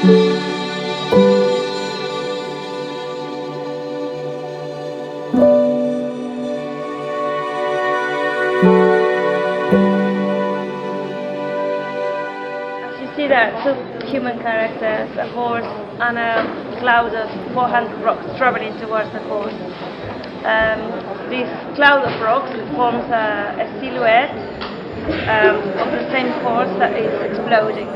As you see, there are two human characters, a horse and a cloud of 400 rocks traveling towards the horse. This cloud of rocks forms a silhouette of the same horse that is exploding.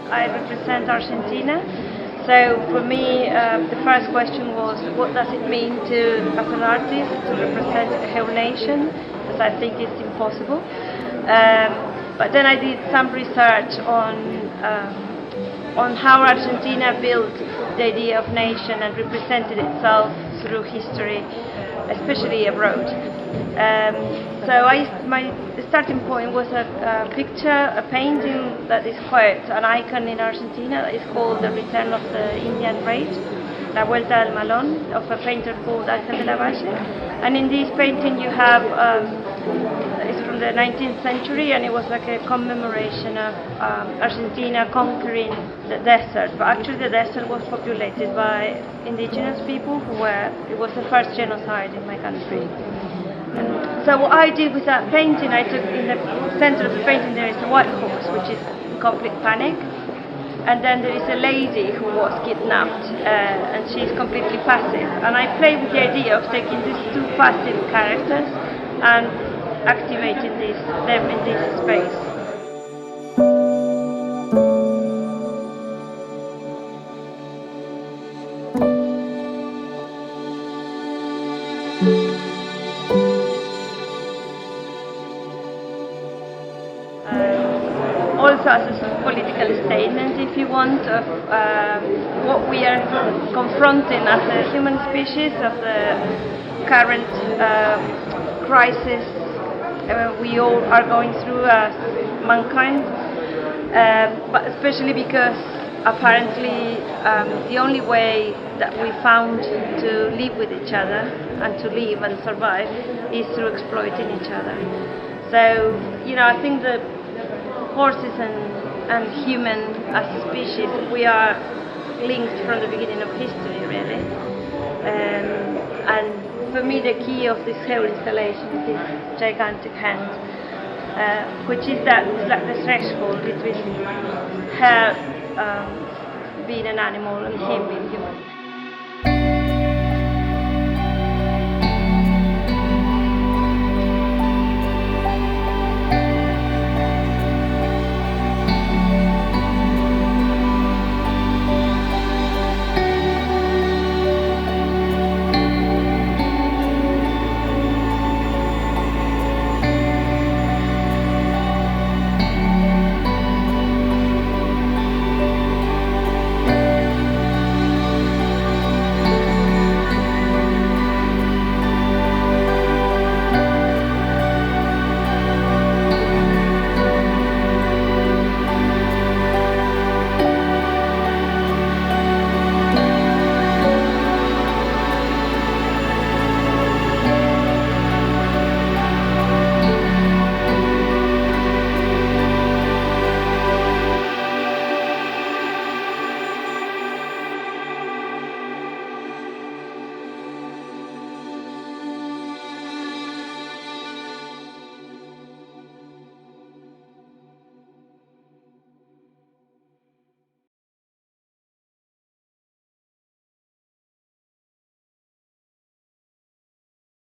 I represent Argentina, so for me the first question was, what does it mean as an artist to represent a whole nation, because I think it's impossible. But then I did some research on how Argentina built the idea of nation and represented itself through history, especially abroad. So my starting point was a picture, a painting that is quite an icon in Argentina, that is called The Return of the Indian Raid, La Vuelta al Malón, of a painter called Ángel de la Valle. And in this painting you have, it's from the 19th century, and it was like a commemoration of Argentina conquering the desert. But actually the desert was populated by indigenous people it was the first genocide in my country. And so what I did with that painting, I took in the center of the painting there is a white horse, which is in complete panic. And then there is a lady who was kidnapped, and she's completely passive. And I played with the idea of taking these two passive characters and activating them in this space. Also as a political statement, if you want, of what we are confronting as a human species, of the current crisis we all are going through as mankind, but especially because apparently the only way that we found to live with each other and to live and survive is through exploiting each other. So, I think that horses and human as a species, we are linked from the beginning of history, really. And for me the key of this whole installation is this gigantic hand, which is like the threshold between her being an animal and him being human.